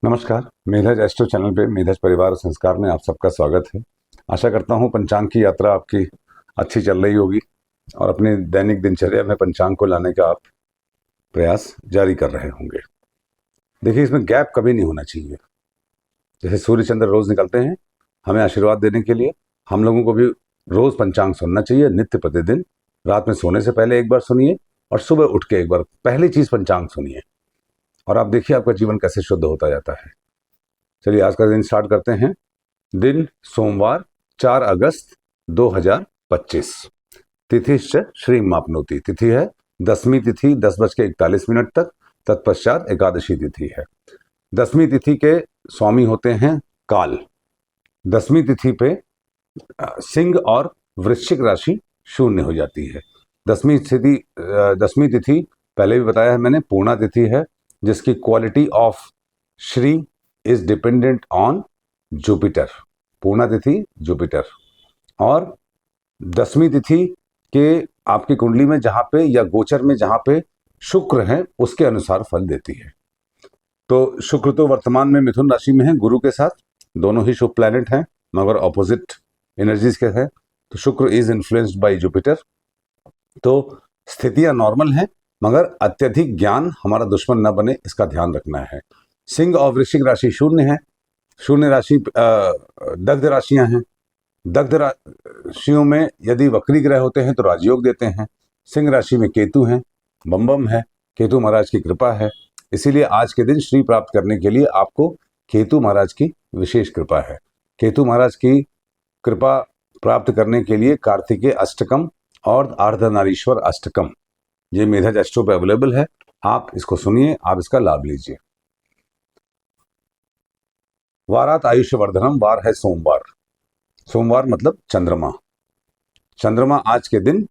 नमस्कार। मेधज astro channel पे मेधज परिवार और संस्कार में आप सबका स्वागत है। आशा करता हूँ पंचांग की यात्रा आपकी अच्छी चल रही होगी और अपने दैनिक दिनचर्या में पंचांग को लाने का आप प्रयास जारी कर रहे होंगे। देखिए, इसमें गैप कभी नहीं होना चाहिए। जैसे सूर्य चंद्र रोज निकलते हैं हमें आशीर्वाद देने के लिए, हम लोगों को भी रोज पंचांग सुनना चाहिए, नित्य प्रतिदिन। रात में सोने से पहले एक बार सुनिए और सुबह उठ के एक बार, पहली चीज पंचांग सुनिए और आप देखिए आपका जीवन कैसे शुद्ध होता जाता है। चलिए आज का दिन स्टार्ट करते हैं। दिन सोमवार 4 अगस्त 2025। तिथिश्च श्री मापनोति। तिथि है दसवीं तिथि 10:41 तक, तत्पश्चात एकादशी तिथि है। दसवीं तिथि के स्वामी होते हैं काल। दसवीं तिथि पे सिंह और वृश्चिक राशि शून्य हो जाती है। दसवीं तिथि पहले भी बताया है मैंने, पूर्णा तिथि है जिसकी quality of Shri is dependent on Jupiter. पूर्णा तिथि जुपिटर। और दसवीं तिथि के आपकी कुंडली में जहां पे या गोचर में जहां पे शुक्र है उसके अनुसार फल देती है। तो शुक्र तो वर्तमान में मिथुन राशि में है गुरु के साथ, दोनों ही शुभ प्लैनेट हैं मगर ऑपोजिट एनर्जीज के हैं। तो शुक्र इज इन्फ्लुएंस्ड बाय जुपिटर। तो स्थितियां नॉर्मल हैं मगर अत्यधिक ज्ञान हमारा दुश्मन न बने, इसका ध्यान रखना है। सिंह और वृश्चिक राशि शून्य है। शून्य राशि दग्ध राशियां हैं। दग्ध राशियों में यदि वक्री ग्रह होते हैं तो राजयोग देते हैं। सिंह राशि में केतु हैं, बम है, केतु महाराज की कृपा है। इसीलिए आज के दिन श्री प्राप्त करने के लिए आपको केतु महाराज की विशेष कृपा है। केतु महाराज की कृपा प्राप्त करने के लिए कार्तिकेय अष्टकम और अर्धनारीश्वर अष्टकम ये मेधज एस्ट्रो पे अवेलेबल है। आप इसको सुनिए, आप इसका लाभ लीजिए। वारात आयुष्य वर्धनम। वार है सोमवार। सोमवार मतलब चंद्रमा। चंद्रमा आज के दिन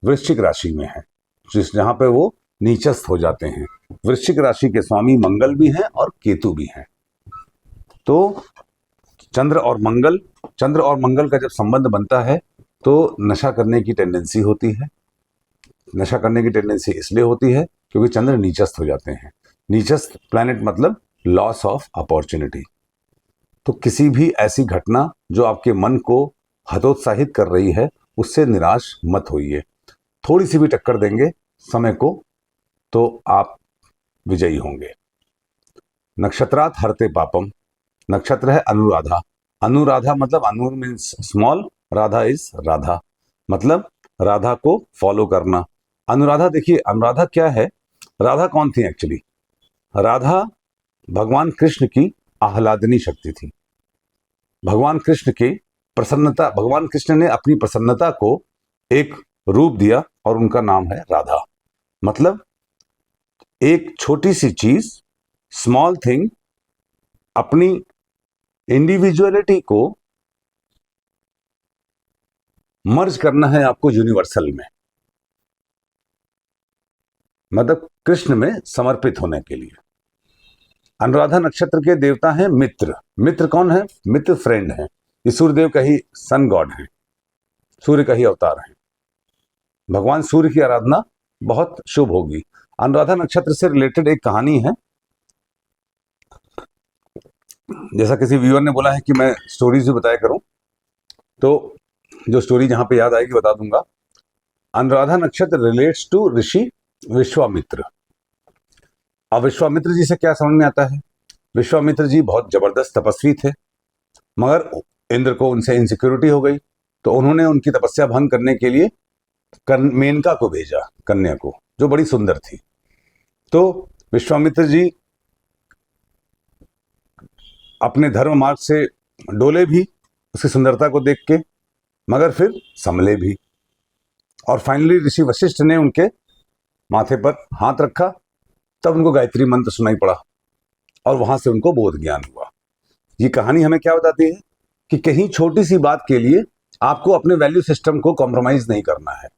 वृश्चिक राशि में है, जहां पे वो नीचस्थ हो जाते हैं। वृश्चिक राशि के स्वामी मंगल भी हैं और केतु भी हैं। तो चंद्र और मंगल का जब संबंध बनता है तो नशा करने की टेंडेंसी होती है। नशा करने की टेंडेंसी इसलिए होती है क्योंकि चंद्र नीचस्थ हो जाते हैं। नीचस्थ प्लैनेट मतलब लॉस ऑफ अपॉर्चुनिटी। तो किसी भी ऐसी घटना जो आपके मन को हतोत्साहित कर रही है उससे निराश मत होइए। थोड़ी सी भी टक्कर देंगे समय को तो आप विजयी होंगे। नक्षत्रात हरते पापम। नक्षत्र है अनुराधा। अनुराधा मतलब Anu means small, Radha is Radha, मतलब राधा को फॉलो करना। अनुराधा, देखिए अनुराधा क्या है, राधा कौन थी एक्चुअली? राधा भगवान कृष्ण की आह्लादनी शक्ति थी। भगवान कृष्ण की प्रसन्नता, भगवान कृष्ण ने अपनी प्रसन्नता को एक रूप दिया और उनका नाम है राधा। मतलब एक छोटी सी चीज, स्मॉल थिंग, अपनी इंडिविजुअलिटी को मर्ज करना है आपको यूनिवर्सल में, मतलब कृष्ण में समर्पित होने के लिए। अनुराधा नक्षत्र के देवता हैं मित्र। मित्र कौन है? मित्र फ्रेंड है। ये सूर्यदेव का ही सन गॉड है, सूर्य का ही अवतार है। भगवान सूर्य की आराधना बहुत शुभ होगी। अनुराधा नक्षत्र से रिलेटेड एक कहानी है। जैसा किसी व्यूअर ने बोला है कि मैं स्टोरीज भी बताया करूं, तो जो स्टोरी जहां पे याद आएगी बता दूंगा। अनुराधा नक्षत्र रिलेट्स टू ऋषि विश्वामित्र। अब विश्वामित्र जी से क्या समझ में आता है? विश्वामित्र जी बहुत जबरदस्त तपस्वी थे मगर इंद्र को उनसे इनसिक्योरिटी हो गई, तो उन्होंने उनकी तपस्या भंग करने के लिए मेनका को भेजा, कन्या को, जो बड़ी सुंदर थी। तो विश्वामित्र जी अपने धर्म मार्ग से डोले भी उसकी सुंदरता को देख के, मगर फिर संभले भी। और फाइनली ऋषि वशिष्ठ ने उनके माथे पर हाथ रखा, तब उनको गायत्री मंत्र सुनाई पड़ा और वहां से उनको बोध ज्ञान हुआ। ये कहानी हमें क्या बताती है कि कहीं छोटी सी बात के लिए आपको अपने वैल्यू सिस्टम को कॉम्प्रोमाइज नहीं करना है।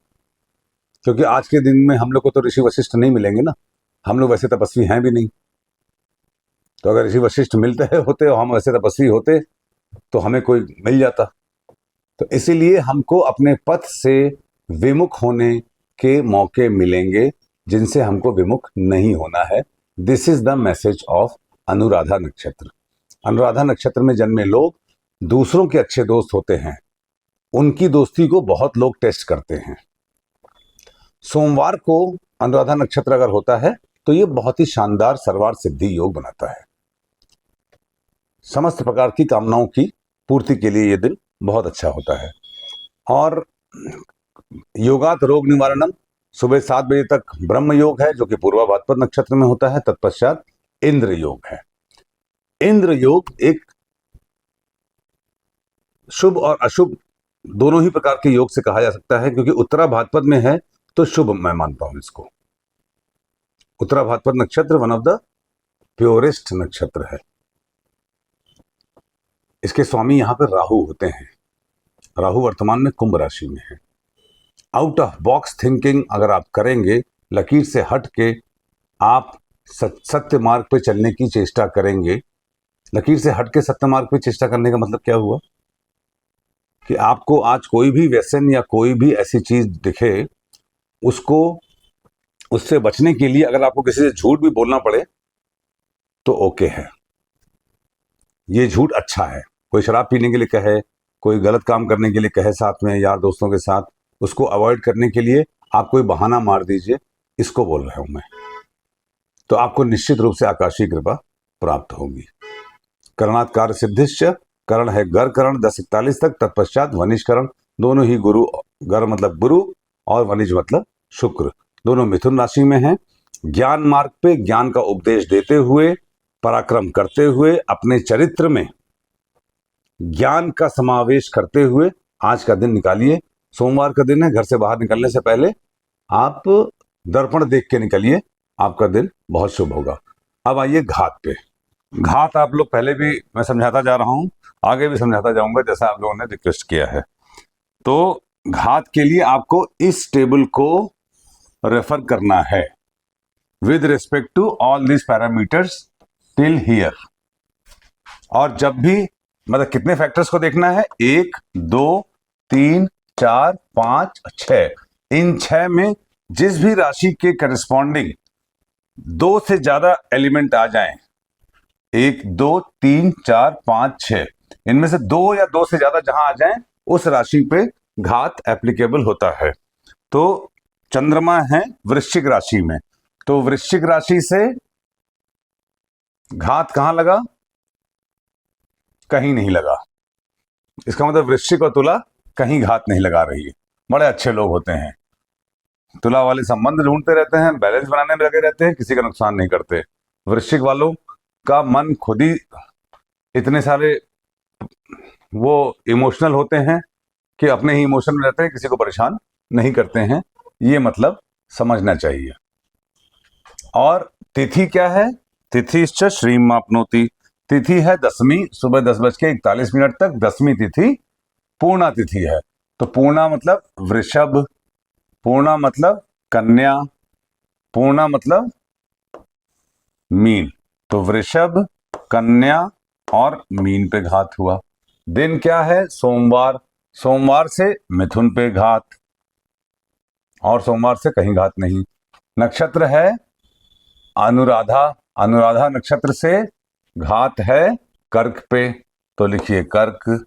क्योंकि आज के दिन में हम लोग को तो ऋषि वशिष्ठ नहीं मिलेंगे ना, हम लोग वैसे तपस्वी हैं भी नहीं। तो अगर ऋषि वशिष्ठ मिलते होते और हम वैसे तपस्वी होते तो हमें कोई मिल जाता। तो इसीलिए हमको अपने पथ से विमुख होने के मौके मिलेंगे जिनसे हमको विमुख नहीं होना है। This is the message of Anuradha नक्षत्र। अनुराधा नक्षत्र में जन्मे लोग दूसरों के अच्छे दोस्त होते हैं, उनकी दोस्ती को बहुत लोग टेस्ट करते हैं। सोमवार को अनुराधा नक्षत्र अगर होता है तो ये बहुत ही शानदार सर्वार्थ सिद्धि योग बनाता है। समस्त प्रकार की कामनाओं की पूर्ति के लिए ये दिन बहुत अच्छा होता है। और योगात रोग निवारणम, सुबह 7 बजे तक ब्रह्म योग है जो कि पूर्वा भाद्रपद नक्षत्र में होता है। तत्पश्चात इंद्र योग है। इंद्र योग एक शुभ और अशुभ दोनों ही प्रकार के योग से कहा जा सकता है, क्योंकि उत्तरा भाद्रपद में है तो शुभ मैं मानता हूं इसको। उत्तरा भाद्रपद नक्षत्र वन ऑफ द प्योरेस्ट नक्षत्र है। इसके स्वामी यहां पर राहु होते हैं। राहु वर्तमान में कुंभ राशि में है। आउट ऑफ बॉक्स थिंकिंग अगर आप करेंगे, लकीर से हट के आप सत्य मार्ग पे चलने की चेष्टा करेंगे। लकीर से हट के सत्य मार्ग पे चेष्टा करने का मतलब क्या हुआ कि आपको आज कोई भी व्यसन या कोई भी ऐसी चीज दिखे, उससे बचने के लिए अगर आपको किसी से झूठ भी बोलना पड़े तो ओके है, ये झूठ अच्छा है। कोई शराब पीने के लिए कहे, कोई गलत काम करने के लिए कहे साथ में यार दोस्तों के साथ, उसको अवॉइड करने के लिए आप कोई बहाना मार दीजिए, इसको बोल रहा हूं मैं। तो आपको निश्चित रूप से आकाशीय कृपा प्राप्त होगी। करणात् कार्य सिद्धिश्च, करण है गर करण 10:41 तक। तत्पश्चात वनिज करण, दोनों ही गुरु, गर मतलब गुरु और वनिज मतलब शुक्र, दोनों मिथुन राशि में हैं। ज्ञान मार्ग पे ज्ञान का उपदेश देते हुए, पराक्रम करते हुए, अपने चरित्र में ज्ञान का समावेश करते हुए आज का दिन निकालिए। सोमवार का दिन है, घर से बाहर निकलने से पहले आप दर्पण देख के निकलिए, आपका दिन बहुत शुभ होगा। अब आइए घात पे। घात आप लोग पहले भी मैं समझाता जा रहा हूं, आगे भी समझाता जाऊंगा जैसा आप लोगों ने रिक्वेस्ट किया है। तो घात के लिए आपको इस टेबल को रेफर करना है with respect to all this parameters till here. और जब भी मतलब कितने फैक्टर्स को देखना है, 1 2 3 4 5 6, इन 6 में जिस भी राशि के करस्पॉन्डिंग 2 से ज्यादा एलिमेंट आ जाएं, 1 2 3 4 5 6, इनमें से 2 या 2 से ज्यादा जहां आ जाएं उस राशि पे घात एप्लीकेबल होता है। तो चंद्रमा है वृश्चिक राशि में, तो वृश्चिक राशि से घात कहां लगा, कहीं नहीं लगा। इसका मतलब वृश्चिक और तुला कहीं घात नहीं लगा रही है। बड़े अच्छे लोग होते हैं, तुला वाले संबंध ढूंढते रहते हैं, बैलेंस बनाने में लगे रहते हैं, किसी का नुकसान नहीं करते। वृश्चिक वालों का मन खुद ही इतने सारे वो इमोशनल होते हैं कि अपने ही इमोशन में रहते हैं, किसी को परेशान नहीं करते हैं, ये मतलब समझना चाहिए। और तिथि क्या है, तिथिश्च श्रीमाप्नोति, तिथि है दसवीं, सुबह 10:41 तक 10वीं तिथि पूर्णा तिथि है। तो पूर्णा मतलब वृषभ, पूर्णा मतलब कन्या, पूर्णा मतलब मीन। तो वृषभ, कन्या और मीन पे घात हुआ। दिन क्या है, सोमवार, सोमवार से मिथुन पे घात, और सोमवार से कहीं घात नहीं। नक्षत्र है अनुराधा, अनुराधा नक्षत्र से घात है कर्क पे, तो लिखिए कर्क।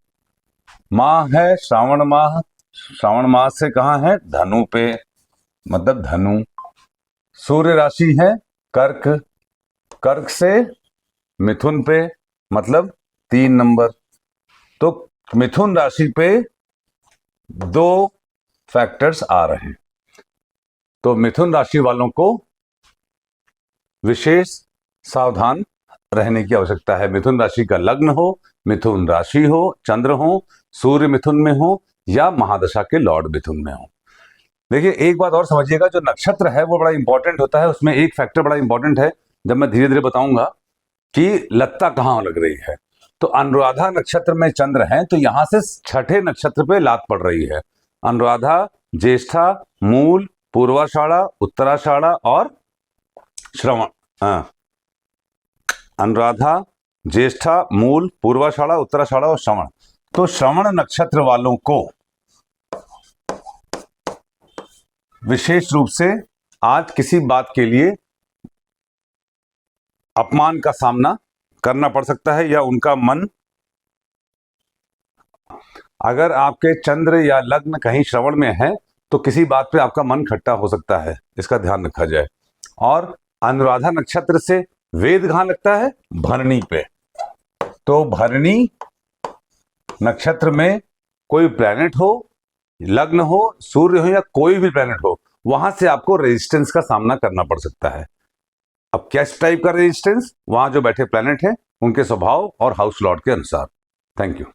माह है श्रावण माह, श्रावण माह से कहां है, धनु पे, मतलब धनु। सूर्य राशि है कर्क, कर्क से मिथुन पे, मतलब 3 नंबर। तो मिथुन राशि पे 2 फैक्टर्स आ रहे हैं। तो मिथुन राशि वालों को विशेष सावधान रहने की आवश्यकता है। मिथुन राशि का लग्न हो, मिथुन राशि हो, चंद्र हो, सूर्य मिथुन में हो या महादशा के लॉर्ड मिथुन में हो। देखिए एक बात और समझिएगा, जो नक्षत्र है वो बड़ा इंपॉर्टेंट होता है, उसमें एक फैक्टर बड़ा इंपॉर्टेंट है, जब मैं धीरे धीरे बताऊंगा कि लत्ता कहां लग रही है। तो अनुराधा नक्षत्र में चंद्र है, तो यहां से छठे नक्षत्र पे लात पड़ रही है। अनुराधा, ज्येष्ठा, मूल, पूर्वाषाढ़ा, उत्तराषाढ़ा और श्रवण। अनुराधा, ज्येष्ठा, मूल, पूर्वाषाढ़ा, उत्तराषाढ़ा और श्रवण। तो श्रवण नक्षत्र वालों को विशेष रूप से आज किसी बात के लिए अपमान का सामना करना पड़ सकता है या उनका मन, अगर आपके चंद्र या लग्न कहीं श्रवण में है तो किसी बात पे आपका मन खट्टा हो सकता है, इसका ध्यान रखा जाए। और अनुराधा नक्षत्र से वेद कहाँ लगता है? भरणी पे। तो भरणी नक्षत्र में कोई प्लैनेट हो, लग्न हो, सूर्य हो या कोई भी प्लैनेट हो, वहां से आपको रेजिस्टेंस का सामना करना पड़ सकता है। अब किस टाइप का रेजिस्टेंस? वहां जो बैठे प्लैनेट हैं उनके स्वभाव और हाउस लॉर्ड के अनुसार। Thank you.